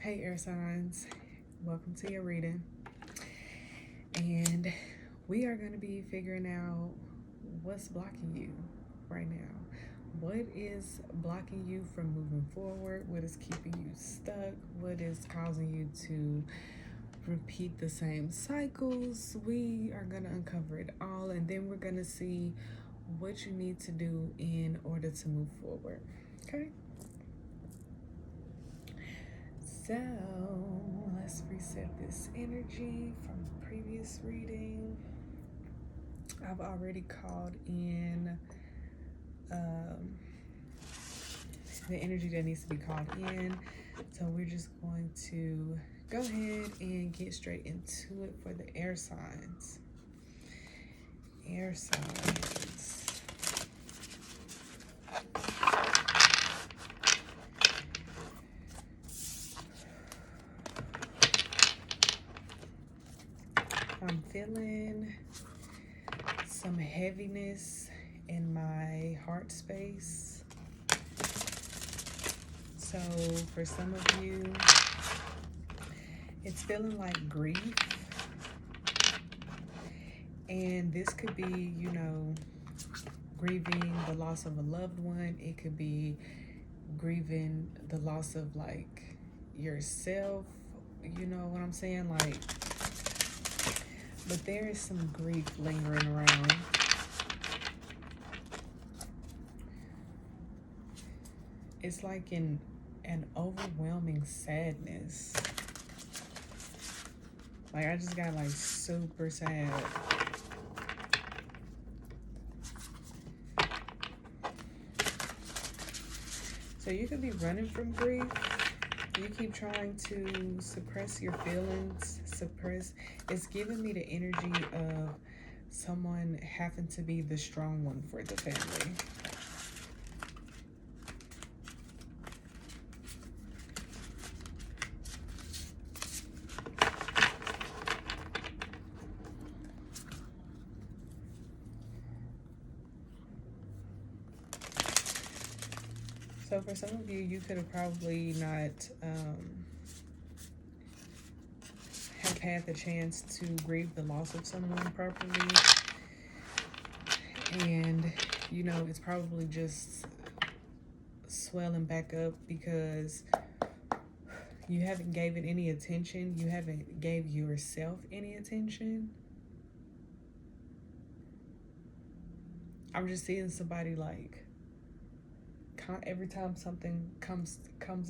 Hey air signs, welcome to your reading. And we are going to be figuring out what's blocking you right now. What is blocking you from moving forward? What is keeping you stuck? What is causing you to repeat the same cycles? We are going to uncover it all, and then we're going to see what you need to do in order to move forward. Okay? So let's reset this energy from the previous reading. I've already called in the energy that needs to be called in. So we're just going to go ahead and get straight into it for the air signs. Air signs. I'm feeling some heaviness in my heart space. So for some of you, it's feeling like grief. And this could be, grieving the loss of a loved one. It could be grieving the loss of like yourself. You know what I'm saying? But there is some grief lingering around. It's like an overwhelming sadness. Like I just got like super sad. So you could be running from grief. You keep trying to suppress your feelings, It's giving me the energy of someone having to be the strong one for the family. So for some of you, you could have probably not have had the chance to grieve the loss of someone properly. And, it's probably just swelling back up because you haven't gave it any attention. You haven't gave yourself any attention. I'm just seeing somebody like, every time something comes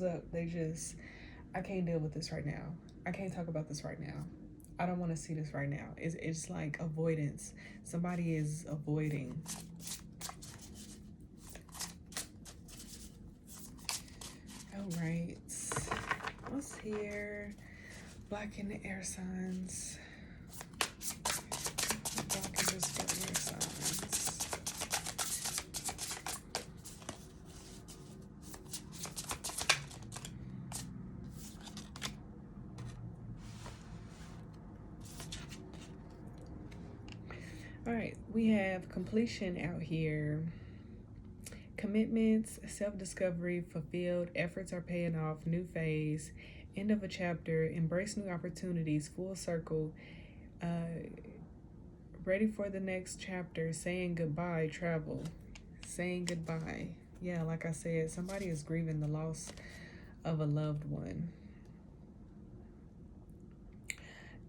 up, I can't deal with this right now. I can't talk about this right now. I don't want to see this right now. It's like avoidance. Somebody is avoiding. All right. What's here? Blocking the air signs. Blocking just the air signs. All right, we have completion out here. Commitments, self-discovery, fulfilled, efforts are paying off, new phase, end of a chapter, embrace new opportunities, full circle, ready for the next chapter, saying goodbye, travel, saying goodbye. Yeah, like I said, somebody is grieving the loss of a loved one.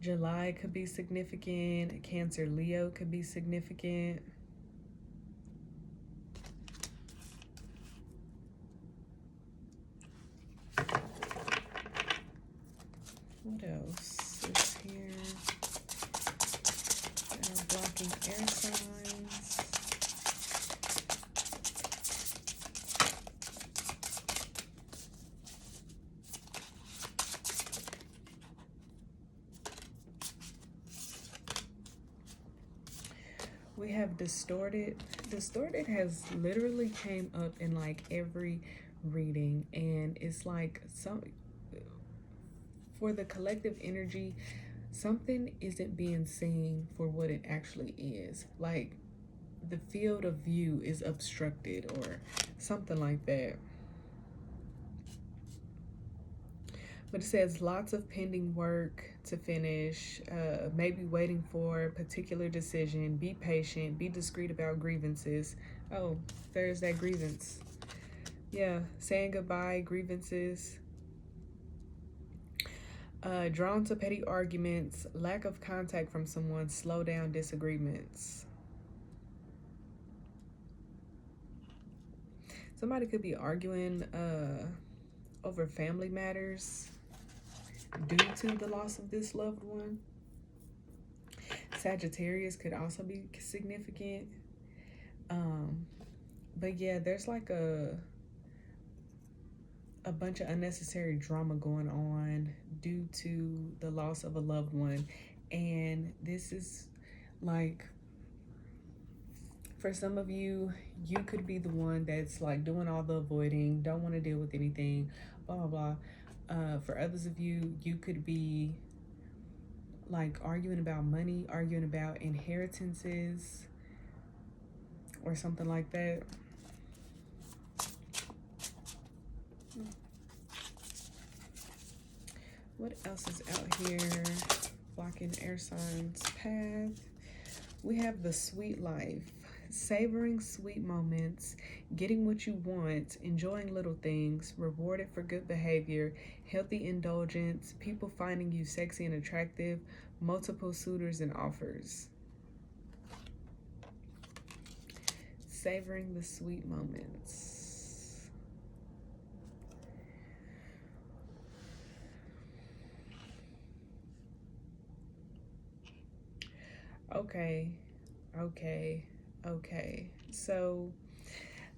July could be significant. Cancer, Leo could be significant. What else is here? Blocking air signs. We have distorted. Distorted has literally came up in like every reading, and it's like for the collective energy, something isn't being seen for what it actually is. Like the field of view is obstructed or something like that. But it says lots of pending work to finish, maybe waiting for a particular decision. Be patient, be discreet about grievances. Oh, there's that grievance. Yeah, saying goodbye, grievances. Drawn to petty arguments, lack of contact from someone, slow down disagreements. Somebody could be arguing over family matters due to the loss of this loved one. Sagittarius could also be significant. But yeah, there's like a bunch of unnecessary drama going on due to the loss of a loved one. And this is like, for some of you, you could be the one that's like doing all the avoiding, don't want to deal with anything, blah, blah, blah. For others of you, you could be like arguing about money, arguing about inheritances, or something like that. What else is out here blocking air signs' path? We have the sweet life, savoring sweet moments, getting what you want, enjoying little things, rewarded for good behavior, healthy indulgence, people finding you sexy and attractive, multiple suitors and offers. Savoring the sweet moments. Okay. So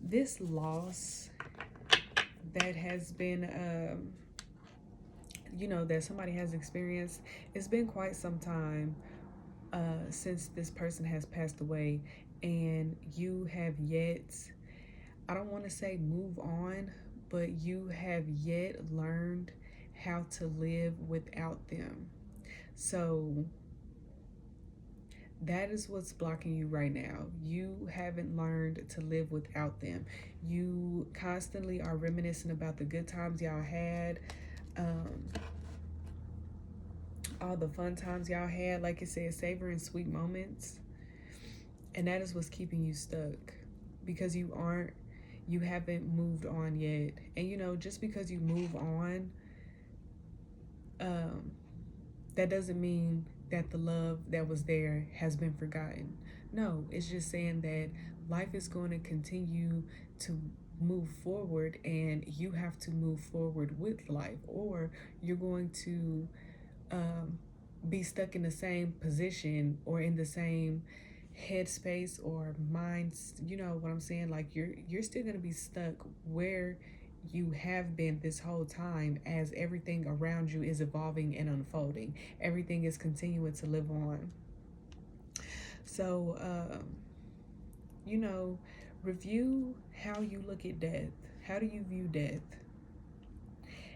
this loss that has been, that somebody has experienced, it's been quite some time since this person has passed away, and you have yet, I don't want to say move on, but you have yet learned how to live without them. So that is what's blocking you right now. You haven't learned to live without them. You constantly are reminiscing about the good times y'all had, all the fun times y'all had, like it said, savoring sweet moments. And that is what's keeping you stuck, because you haven't moved on yet. And just because you move on, that doesn't mean that the love that was there has been forgotten. No, it's just saying that life is going to continue to move forward, and you have to move forward with life, or you're going to be stuck in the same position or in the same headspace or minds. You know what I'm saying? Like you're still going to be stuck where you have been this whole time, as everything around you is evolving and unfolding. Everything is continuing to live on. So, review how you look at death. How do you view death?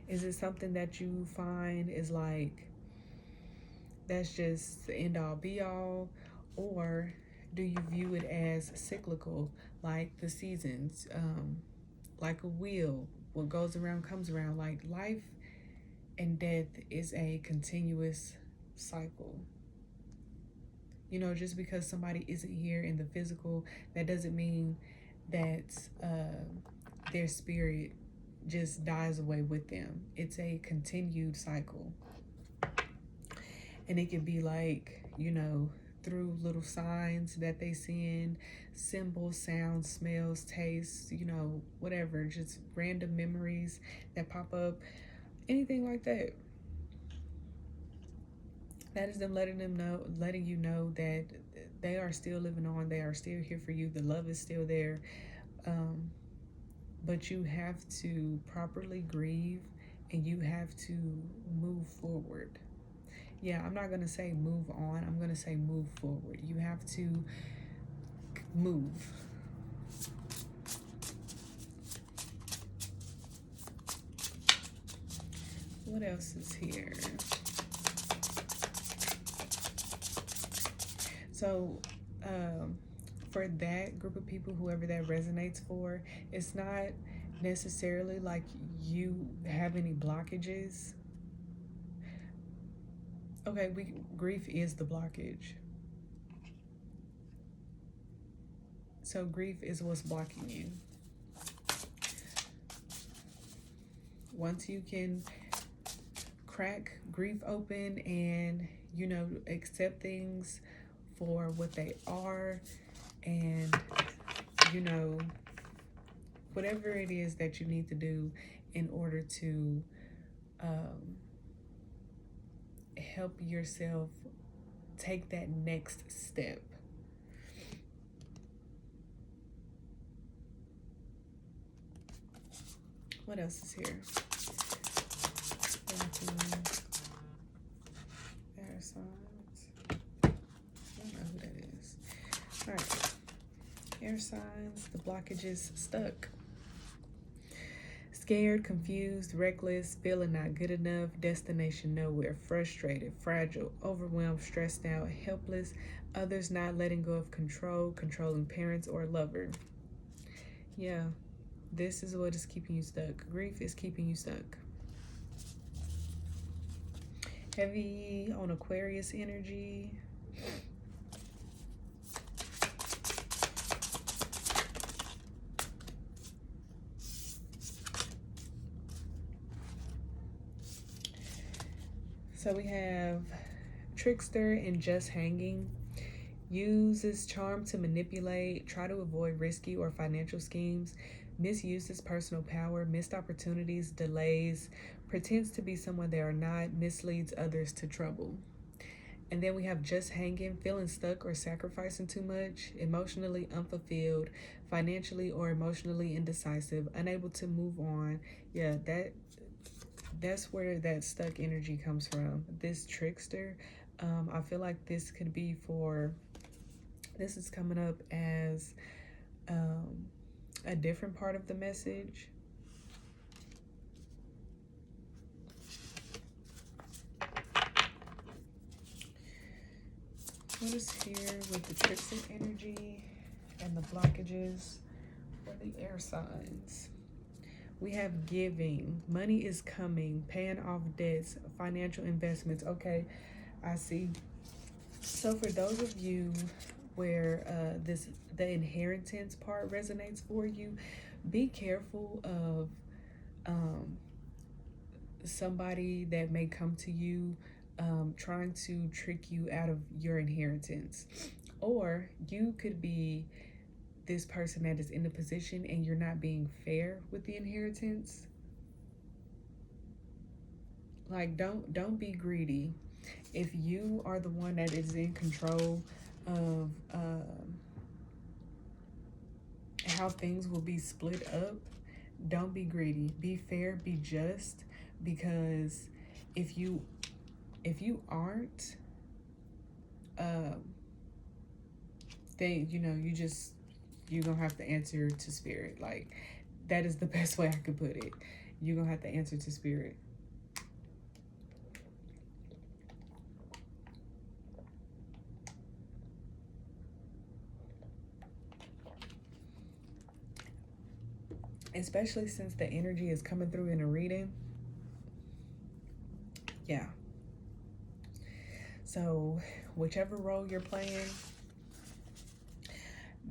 Is it something that you find is like, that's just the end all be all? Or do you view it as cyclical, like the seasons, like a wheel? What goes around comes around. Like life and death is a continuous cycle. Just because somebody isn't here in the physical, that doesn't mean that their spirit just dies away with them. It's a continued cycle. And it can be like, through little signs that they send, symbols, sounds, smells, tastes, whatever, just random memories that pop up, anything like that. That is them letting you know that they are still living on, they are still here for you, the love is still there. But you have to properly grieve, and you have to move forward. Yeah, I'm not going to say move on. I'm going to say move forward. You have to move. What else is here? So, for that group of people, whoever that resonates for, it's not necessarily like you have any blockages. Okay, grief is the blockage. So grief is what's blocking you. Once you can crack grief open and, you know, accept things for what they are, and, you know, whatever it is that you need to do in order to help yourself take that next step. What else is here? Air signs. I don't know who that is. All right. Air signs, the blockage is stuck. Scared, confused, reckless, feeling not good enough, destination nowhere, frustrated, fragile, overwhelmed, stressed out, helpless, others not letting go of control, controlling parents or lover. Yeah, this is what is keeping you stuck. Grief is keeping you stuck. Heavy on Aquarius energy. So we have trickster and just hanging. Uses charm to manipulate, try to avoid risky or financial schemes, misuses personal power, missed opportunities, delays, pretends to be someone they are not, misleads others to trouble. And then we have just hanging, feeling stuck or sacrificing too much, emotionally unfulfilled, financially or emotionally indecisive, unable to move on. Yeah, that's where that stuck energy comes from. This trickster, I feel like this could be for, this is coming up as a different part of the message. What is here with the trickster energy and the blockages for the air signs? We have giving, money is coming, paying off debts, financial investments. Okay, I see. So for those of you where the inheritance part resonates for you, be careful of somebody that may come to you trying to trick you out of your inheritance. Or you could be this person that is in the position and you're not being fair with the inheritance. Like, don't be greedy. If you are the one that is in control of how things will be split up, don't be greedy. Be fair, be just, because if you aren't, then, you know, you're gonna have to answer to spirit. Like, that is the best way I could put it. You're gonna have to answer to spirit. Especially since the energy is coming through in a reading. Yeah. So whichever role you're playing,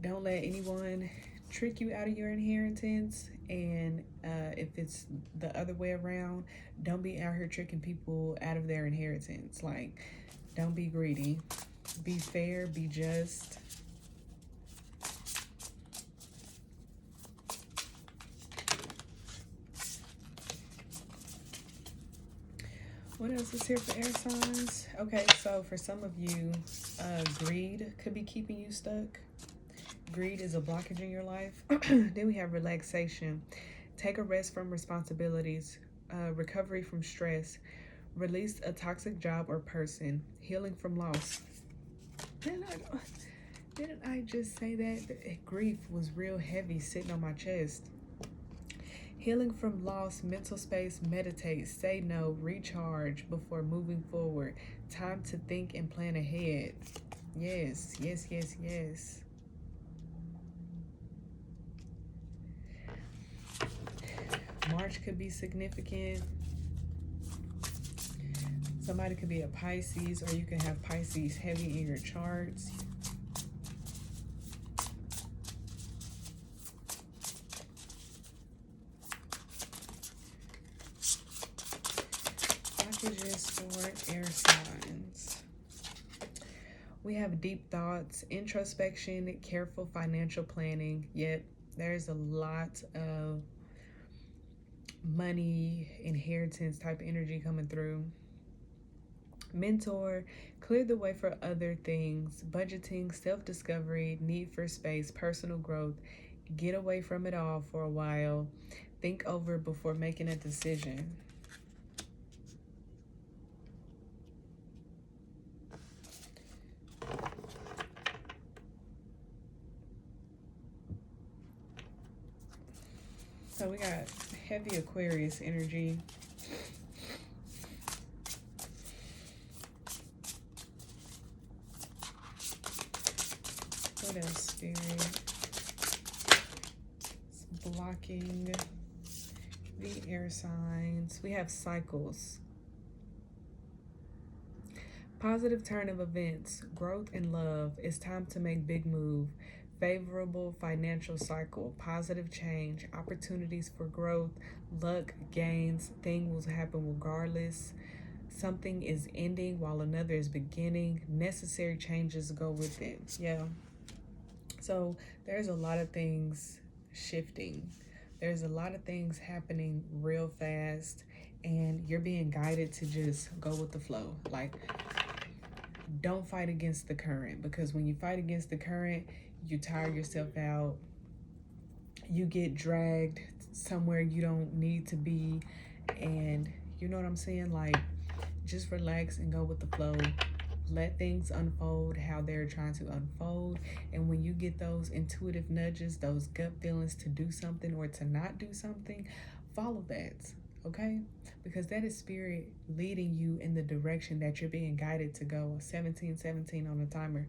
don't let anyone trick you out of your inheritance. And if it's the other way around, don't be out here tricking people out of their inheritance. Like, don't be greedy. Be fair, be just. What else is here for air signs? Okay, so for some of you, greed could be keeping you stuck. Greed is a blockage in your life. Then we have relaxation. Take a rest from responsibilities. Recovery from stress. Release a toxic job or person. Healing from loss. Didn't I just say that? Grief was real heavy sitting on my chest. Healing from loss, mental space, meditate, say no, recharge before moving forward. Time to think and plan ahead. Yes, yes, yes, yes. March could be significant. Somebody could be a Pisces, or you can have Pisces heavy in your charts. Blockages for air signs. We have deep thoughts, introspection, careful financial planning. Yet there's a lot of money, inheritance type energy coming through. Mentor, clear the way for other things, budgeting, self-discovery, need for space, personal growth. Get away from it all for a while. Think over before making a decision. So we got heavy Aquarius energy. What else, Spirit? It's blocking the air signs. We have cycles. Positive turn of events, growth and love. It's time to make big move. Favorable financial cycle, positive change, opportunities for growth, luck, gains. Things will happen regardless. Something is ending while another is beginning. Necessary changes go with it. Yeah. So there's a lot of things shifting. There's a lot of things happening real fast, and you're being guided to just go with the flow. Like, don't fight against the current, because when you fight against the current, you tire yourself out. You get dragged somewhere you don't need to be. And you know what I'm saying? Like, just relax and go with the flow. Let things unfold how they're trying to unfold. And when you get those intuitive nudges, those gut feelings to do something or to not do something, follow that, okay? Because that is spirit leading you in the direction that you're being guided to go. 1717 on the timer.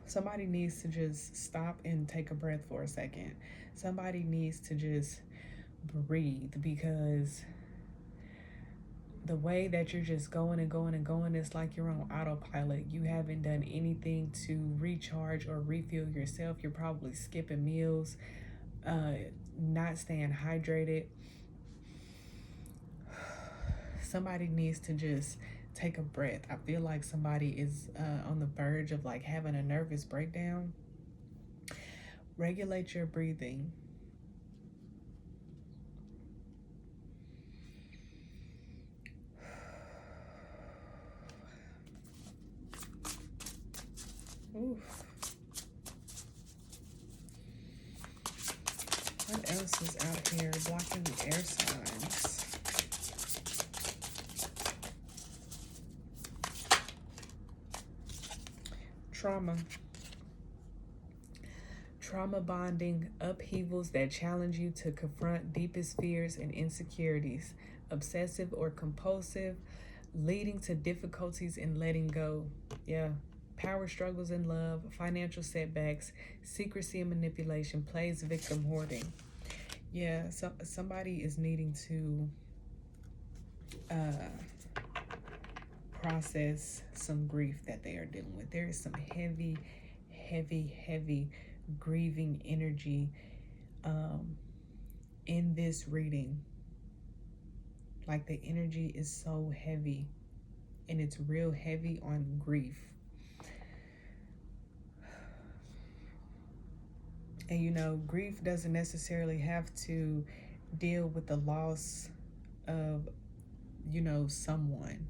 Somebody needs to just stop and take a breath for a second. Somebody needs to just breathe, because the way that you're just going and going and going, it's like you're on autopilot. You haven't done anything to recharge or refuel yourself. You're probably skipping meals, not staying hydrated. Somebody needs to just take a breath. I feel like somebody is on the verge of like having a nervous breakdown. Regulate your breathing. Oof. What else is out here blocking the air signs? Trauma. Trauma bonding, upheavals that challenge you to confront deepest fears and insecurities. Obsessive or compulsive, leading to difficulties in letting go. Yeah. Power struggles in love, financial setbacks, secrecy and manipulation, plays victim hoarding. Yeah, so somebody is needing to process some grief that they are dealing with. There is some heavy, heavy, heavy grieving energy in this reading. Like, the energy is so heavy, and it's real heavy on grief. And you know, grief doesn't necessarily have to deal with the loss of, you know, someone.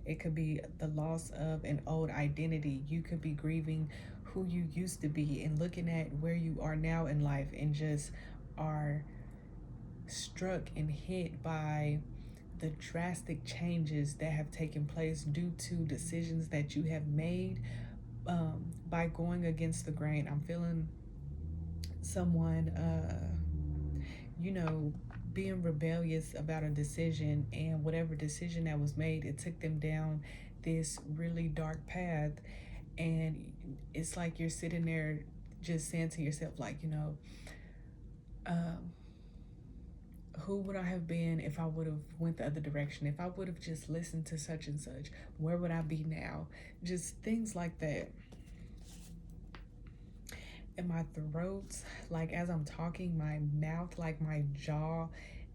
It could be the loss of an old identity. You could be grieving who you used to be and looking at where you are now in life, and just are struck and hit by the drastic changes that have taken place due to decisions that you have made by going against the grain. I'm feeling someone, you know, being rebellious about a decision, and whatever decision that was made, it took them down this really dark path. And it's like you're sitting there just saying to yourself, like, um, who would I have been if I would have went the other direction? If I would have just listened to such and such, where would I be now? Just things like that. And my throat, like as I'm talking, my mouth, like my jaw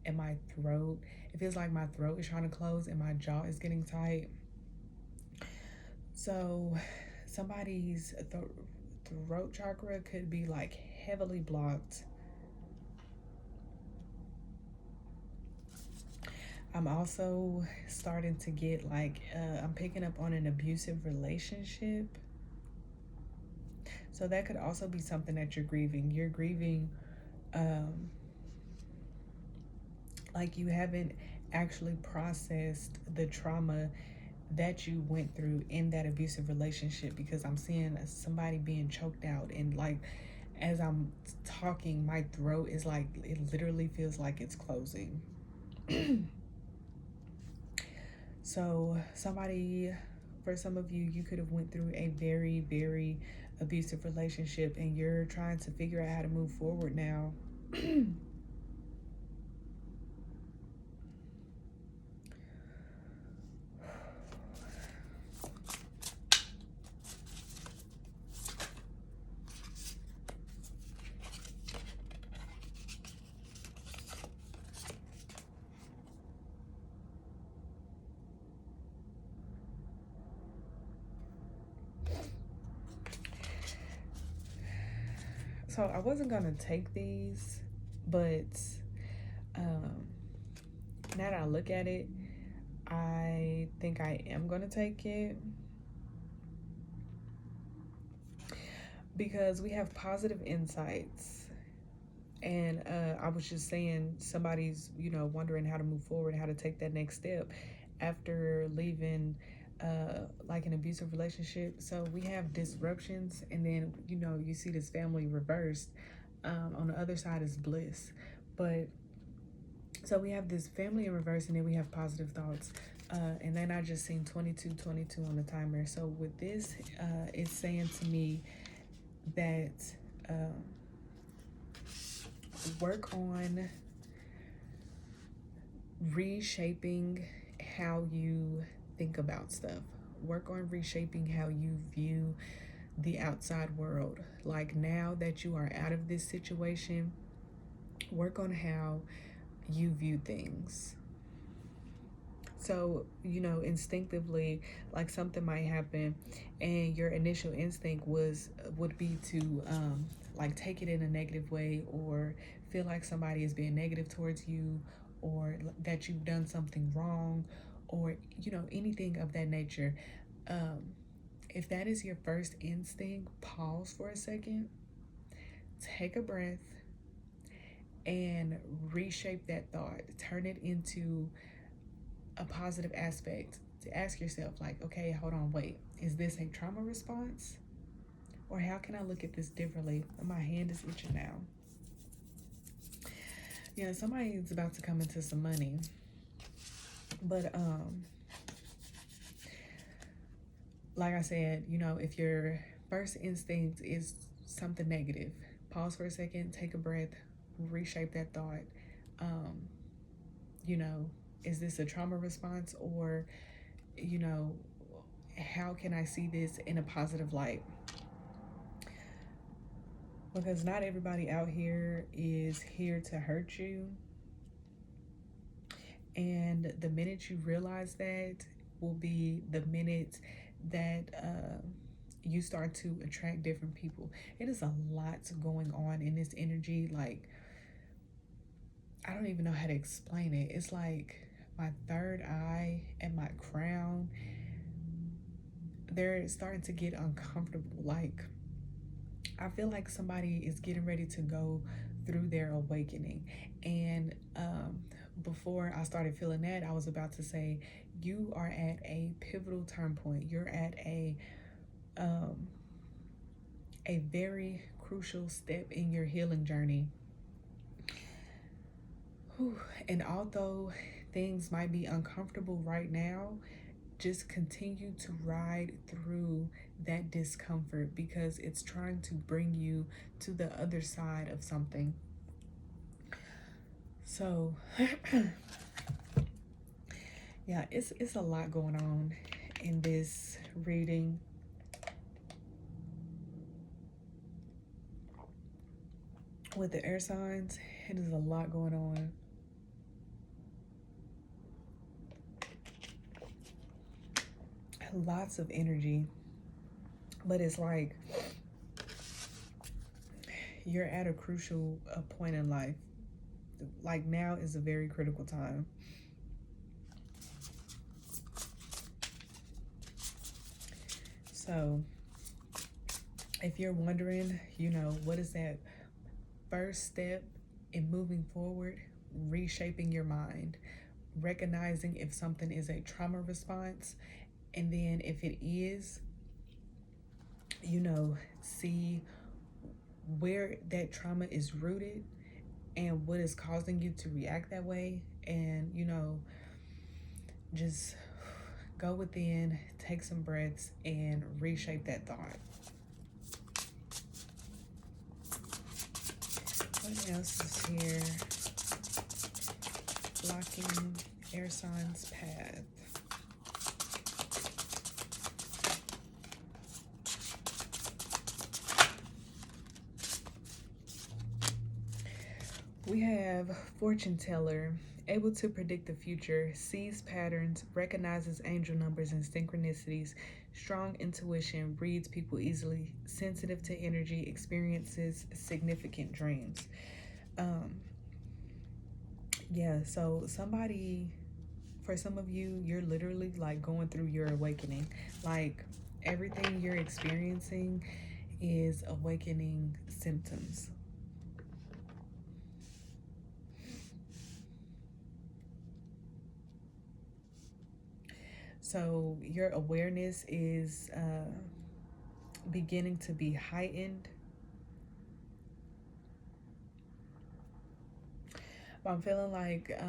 and my throat, it feels like my throat is trying to close and my jaw is getting tight. So somebody's throat chakra could be like heavily blocked. I'm also starting to get like, I'm picking up on an abusive relationship. So that could also be something that you're grieving. You're grieving, um, like you haven't actually processed the trauma that you went through in that abusive relationship, because I'm seeing somebody being choked out, and like as I'm talking, my throat is like, it literally feels like it's closing. So somebody, for some of you, you could have went through a very, very abusive relationship and you're trying to figure out how to move forward now. So I wasn't gonna take these, but um, now that I look at it, I think I am gonna take it, because we have positive insights. And I was just saying, somebody's, wondering how to move forward, how to take that next step after leaving like an abusive relationship. So we have disruptions, and then, you see this family reversed. On the other side is bliss. But so we have this family in reverse, and then we have positive thoughts. And then I just seen 2222 on the timer. So with this, it's saying to me that work on reshaping how you think about stuff. Work on reshaping how you view the outside world. Like now that you are out of this situation, work on how you view things. So, instinctively, like something might happen and your initial instinct would be to like take it in a negative way, or feel like somebody is being negative towards you, or that you've done something wrong, or anything of that nature. If that is your first instinct, pause for a second, take a breath, and reshape that thought. Turn it into a positive aspect, to ask yourself, like, okay, hold on, wait, is this a trauma response? Or how can I look at this differently? My hand is itching now. Yeah, somebody is about to come into some money. But like I said, if your first instinct is something negative, pause for a second, take a breath, reshape that thought. You know, is this a trauma response, or, how can I see this in a positive light? Because not everybody out here is here to hurt you. And the minute you realize that will be the minute that you start to attract different people. It is a lot going on in this energy. Like, I don't even know how to explain it. It's like my third eye and my crown, they're starting to get uncomfortable. Like, I feel like somebody is getting ready to go through their awakening. And before I started feeling that, I was about to say, you are at a pivotal turn point. You're at a very crucial step in your healing journey. Whew. And although things might be uncomfortable right now, just continue to ride through that discomfort because it's trying to bring you to the other side of something. So yeah, it's a lot going on in this reading. With the air signs, it is a lot going on. Lots of energy, but it's like you're at a crucial point in life. Like now is a very critical time. So if you're wondering, you know, what is that first step in moving forward? Reshaping your mind, recognizing if something is a trauma response, and then if it is, you know, see where that trauma is rooted and what is causing you to react that way, and you know, just go within, take some breaths, and reshape that thought. What else is here? Blocking air signs path. We have fortune teller, able to predict the future, sees patterns, recognizes angel numbers and synchronicities, strong intuition, reads people easily, sensitive to energy, experiences significant dreams. Yeah, so somebody, for some of you, you're literally like going through your awakening. Like everything you're experiencing is awakening symptoms. So your awareness is beginning to be heightened. But I'm feeling like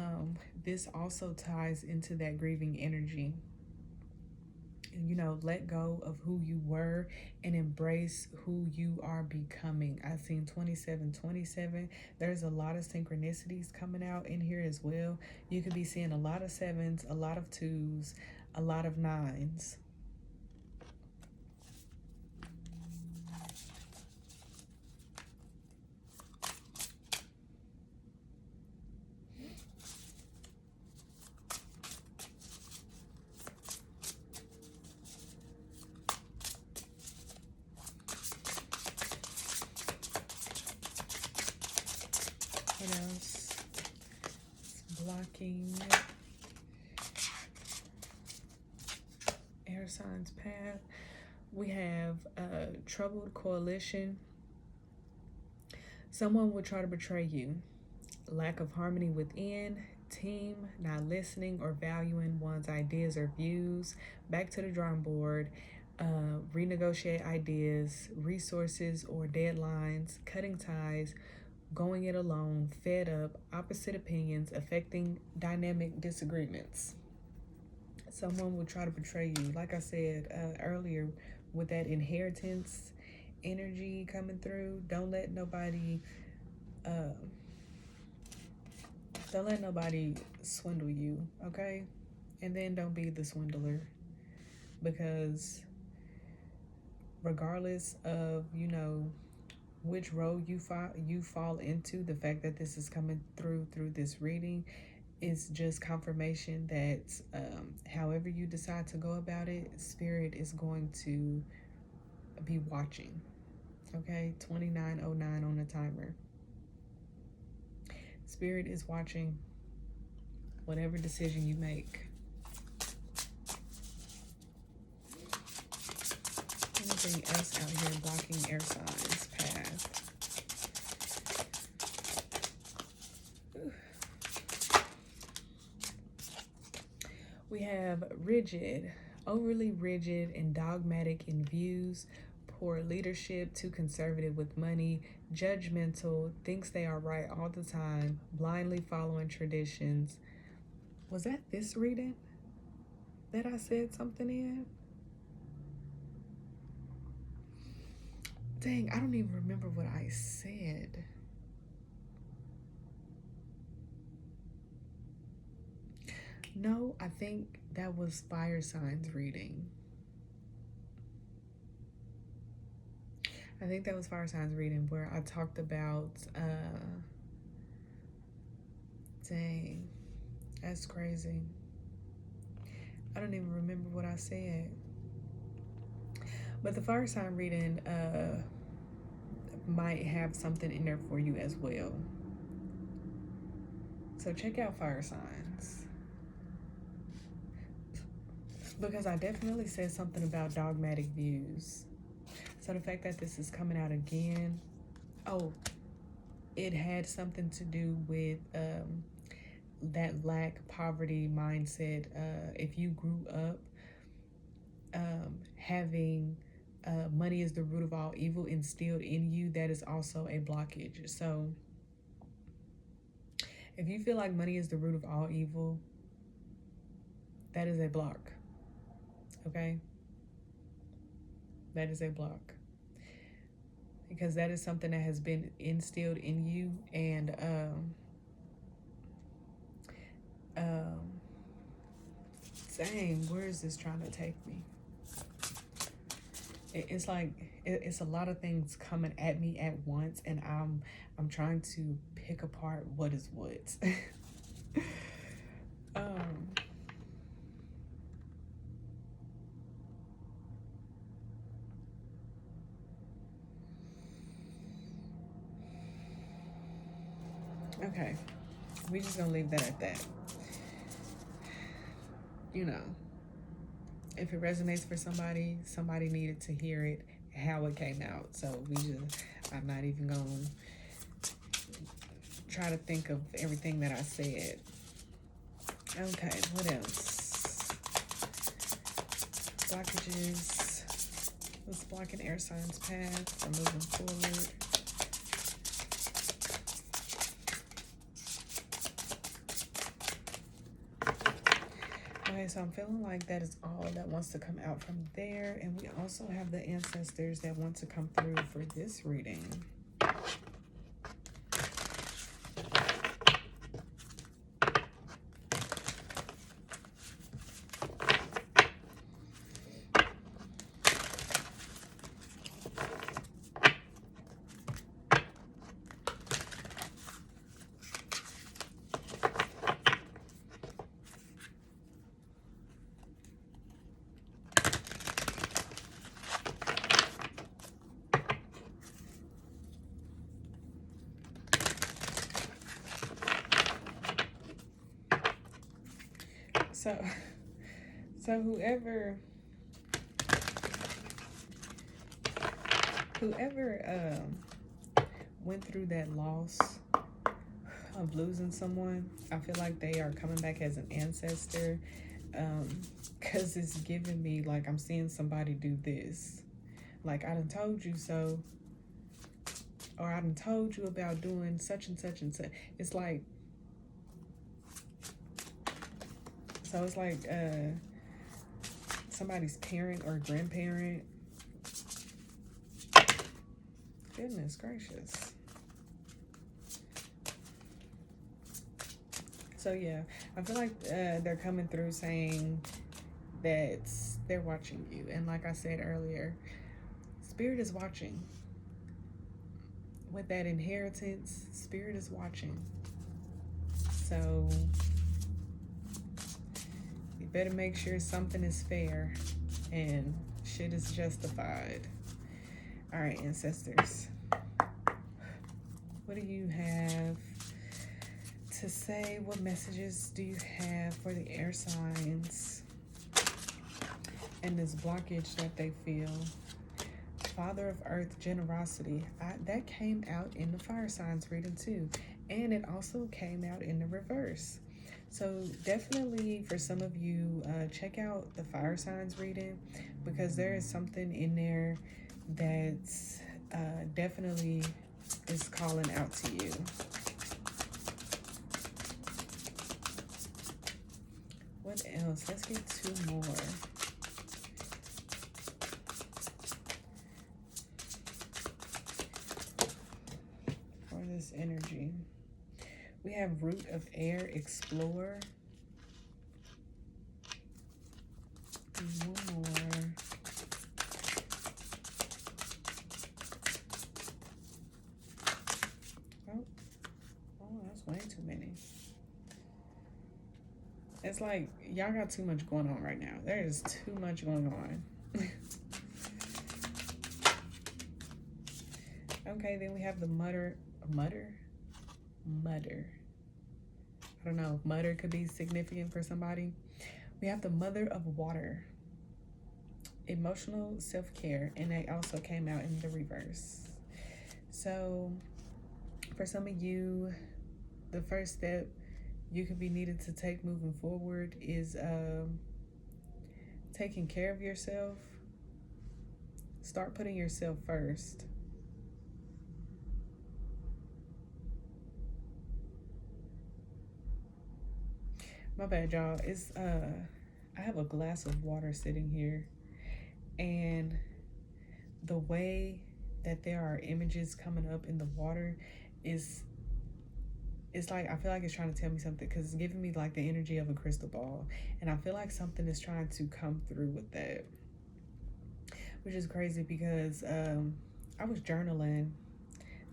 this also ties into that grieving energy. You know, let go of who you were and embrace who you are becoming. I've seen 2727. There's a lot of synchronicities coming out in here as well. You could be seeing a lot of sevens, a lot of twos, a lot of nines. What else? It's blocking air signs path. We have troubled coalition. Someone will try to betray you. Lack of harmony within. Team not listening or valuing one's ideas or views. Back to the drawing board. Renegotiate ideas, resources or deadlines. Cutting ties. Going it alone. Fed up. Opposite opinions affecting dynamic disagreements. Someone will try to betray you. Like I said earlier, with that inheritance energy coming through, don't let nobody swindle you, okay? And then don't be the swindler, because regardless of, you know, which role you fall into, the fact that this is coming through this reading is just confirmation that however you decide to go about it, Spirit is going to be watching. Okay, 2909 on the timer. Spirit is watching whatever decision you make. Anything else out here blocking air signs path? We have rigid, overly rigid and dogmatic in views, poor leadership, too conservative with money, judgmental, thinks they are right all the time, blindly following traditions. Was that this reading that I said something in? Dang, I don't even remember what I said. No, I think that was fire signs reading. I think that was fire signs reading where I talked about, dang, that's crazy. I don't even remember what I said. But the fire sign reading might have something in there for you as well. So check out fire signs. Because I definitely said something about dogmatic views. So the fact that this is coming out again, oh, it had something to do with that lack, poverty mindset. If you grew up having money is the root of all evil instilled in you, that is also a blockage. So if you feel like money is the root of all evil, that is a block. Okay? That is a block. Because that is something that has been instilled in you, and dang, where is this trying to take me? It's like it's a lot of things coming at me at once, and I'm trying to pick apart what is what. Okay, we just gonna leave that at that. You know, if it resonates for somebody, somebody needed to hear it, how it came out. So I'm not even gonna try to think of everything that I said. Okay, what else? Blockages. What's blocking air signs' path from moving forward? Okay, so I'm feeling like that is all that wants to come out from there. And we also have the ancestors that want to come through for this reading. So whoever went through that loss of losing someone, I feel like they are coming back as an ancestor, because it's giving me like I'm seeing somebody do this, like I done told you so, or I done told you about doing such and such and such. It's like, so it's like somebody's parent or grandparent. Goodness gracious. So yeah, I feel like they're coming through saying that they're watching you. And like I said earlier, Spirit is watching. With that inheritance, Spirit is watching. So you better make sure something is fair and shit is justified. All right, ancestors. What do you have to say? What messages do you have for the air signs and this blockage that they feel? Father of Earth, generosity. That came out in the fire signs reading too. And it also came out in the reverse. So definitely for some of you, check out the fire signs reading, because there is something in there that's definitely is calling out to you. What else? Let's get two more. this energy. We have root of air, explore. One more. Oh, that's way too many. It's like y'all got too much going on right now. There is too much going on. Okay, then we have the mutter. I don't know. Mutter could be significant for somebody. We have the mother of water. Emotional self-care, and that also came out in the reverse. So for some of you, the first step you could be needed to take moving forward is taking care of yourself. Start putting yourself first. My bad, y'all. It's I have a glass of water sitting here, and the way that there are images coming up in the water is, it's like, I feel like it's trying to tell me something, because it's giving me like the energy of a crystal ball, and I feel like something is trying to come through with that, which is crazy because I was journaling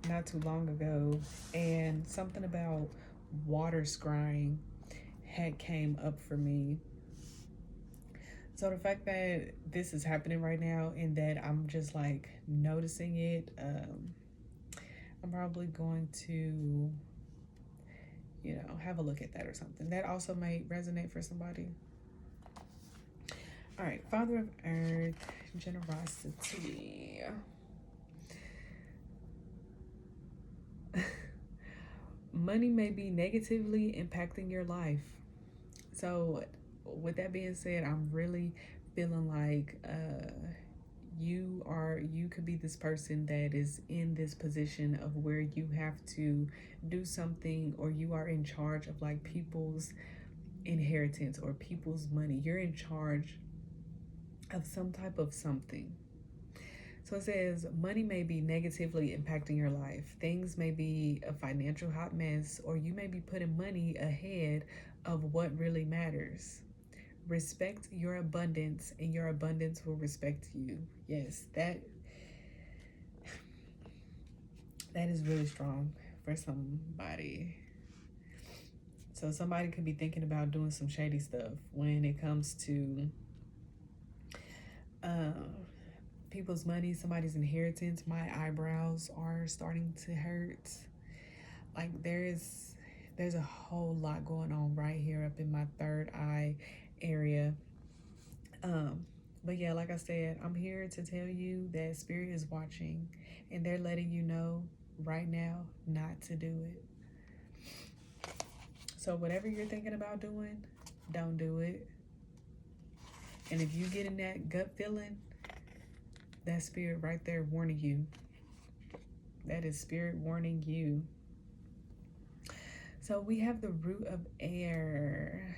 not too long ago, and something about water scrying had came up for me. So the fact that this is happening right now and that I'm just like noticing it, I'm probably going to, you know, have a look at that or something. That also might resonate for somebody. All right, Father of Earth, generosity. Money may be negatively impacting your life. So with that being said, I'm really feeling like you could be this person that is in this position of where you have to do something, or you are in charge of like people's inheritance or people's money. You're in charge of some type of something. So it says money may be negatively impacting your life. Things may be a financial hot mess, or you may be putting money ahead of what really matters. Respect your abundance, and your abundance will respect you. Yes, that is really strong for somebody. So somebody could be thinking about doing some shady stuff when it comes to people's money, somebody's inheritance. My eyebrows are starting to hurt. Like there's a whole lot going on right here up in my third eye area. But yeah, like I said, I'm here to tell you that Spirit is watching, and they're letting you know right now not to do it. So whatever you're thinking about doing, don't do it. And if you get in that gut feeling, that Spirit right there warning you. That is Spirit warning you. So we have the root of air.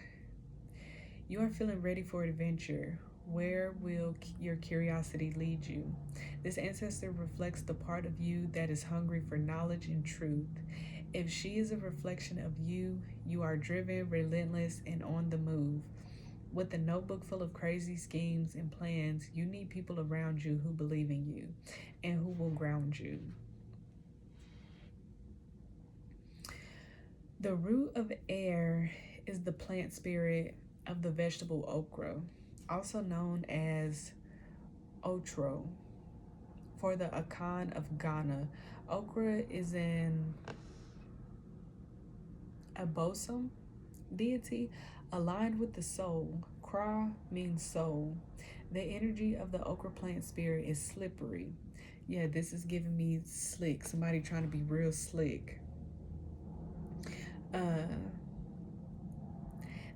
You are feeling ready for adventure. Where will your curiosity lead you? This ancestor reflects the part of you that is hungry for knowledge and truth. If she is a reflection of you, you are driven, relentless, and on the move. With a notebook full of crazy schemes and plans, you need people around you who believe in you and who will ground you. The root of air is the plant spirit of the vegetable okra, also known as otro. For the Akan of Ghana, okra is an abosom deity aligned with the soul. Kra means soul. The energy of the okra plant spirit is slippery. Yeah, this is giving me slick. Somebody trying to be real slick.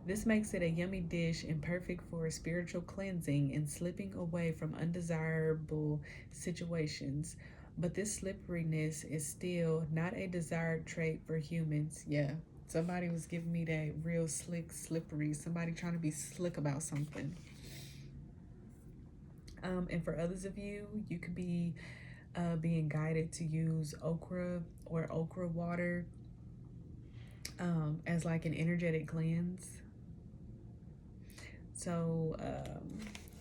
This makes it a yummy dish and perfect for spiritual cleansing and slipping away from undesirable situations. But this slipperiness is still not a desired trait for humans. Yeah, somebody was giving me that real slick, slippery. Somebody trying to be slick about something. And for others of you, you could be being guided to use okra or okra water as like an energetic cleanse. So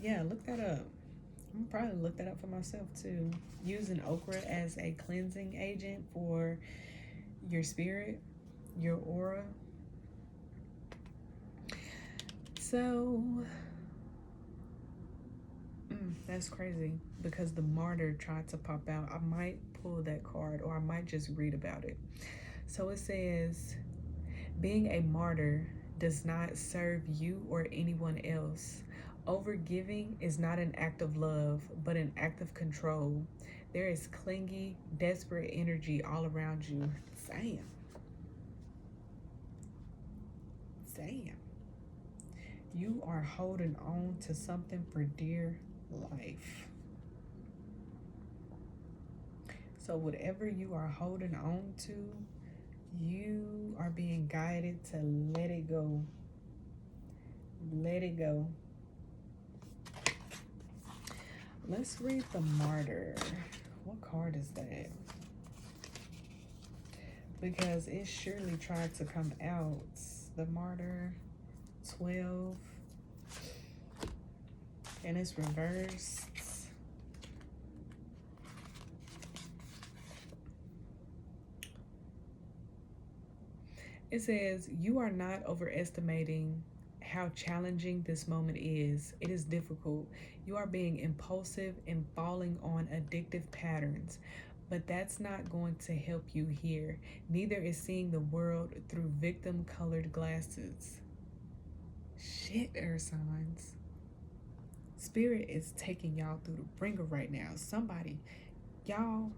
yeah, look that up. I'm probably look that up for myself too. Using okra as a cleansing agent for your spirit, your aura. So that's crazy because the martyr tried to pop out. I might pull that card or I might just read about it. So it says, being a martyr does not serve you or anyone else. Overgiving is not an act of love, but an act of control. There is clingy, desperate energy all around you. Damn. Damn. You are holding on to something for dear life. So whatever you are holding on to, you are being guided to let it go. Let it go. Let's read the Martyr. What card is that? Because it surely tried to come out. The Martyr, 12. And it's reversed. It says, you are not overestimating how challenging this moment is. It is difficult. You are being impulsive and falling on addictive patterns. But that's not going to help you here. Neither is seeing the world through victim-colored glasses. Shit, air signs. Spirit is taking y'all through the ringer right now. Somebody, y'all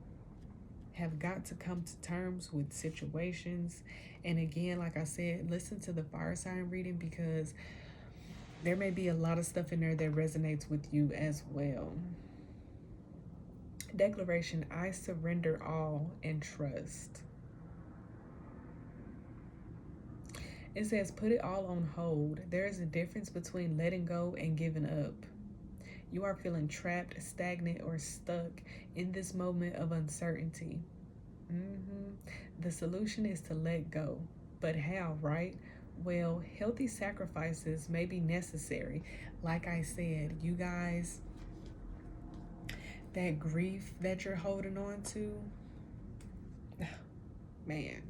have got to come to terms with situations. And again, like I said, listen to the fire sign reading because there may be a lot of stuff in there that resonates with you as well. Declaration, I surrender all and trust. It says, put it all on hold. There is a difference between letting go and giving up. You are feeling trapped, stagnant, or stuck in this moment of uncertainty. The solution is to let go. But how, right? Well, healthy sacrifices may be necessary. Like I said, you guys, that grief that you're holding on to, man.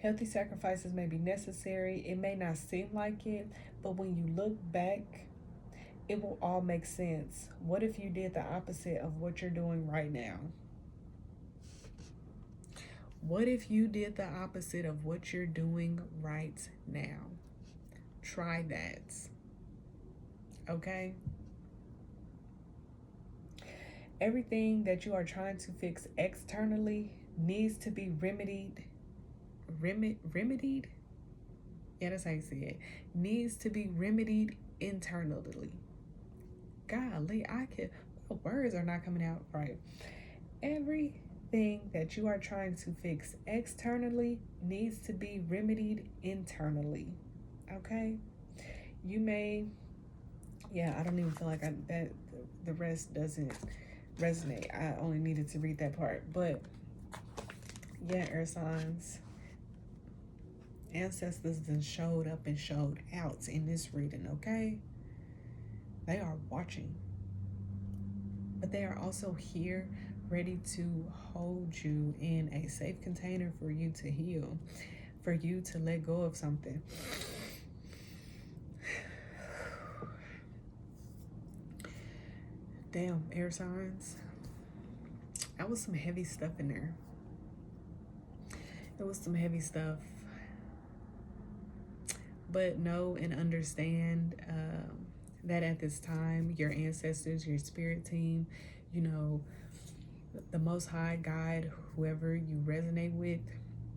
Healthy sacrifices may be necessary. It may not seem like it, but when you look back, it will all make sense. What if you did the opposite of what you're doing right now? What if you did the opposite of what you're doing right now? Try that. Okay? Everything that you are trying to fix externally needs to be remedied. Remedied? Yeah, that's how you say it. Needs to be remedied internally. Golly, my words are not coming out right. Everything that you are trying to fix externally needs to be remedied internally. Okay? You may, I don't even feel like that the rest doesn't resonate. I only needed to read that part. But yeah, air signs, ancestors then showed up and showed out in this reading, okay? They are watching. But they are also here ready to hold you in a safe container for you to heal, for you to let go of something. Damn, air signs. That was some heavy stuff in there. It was some heavy stuff. But know and understand that at this time, your ancestors, your spirit team, the Most High, God, whoever you resonate with,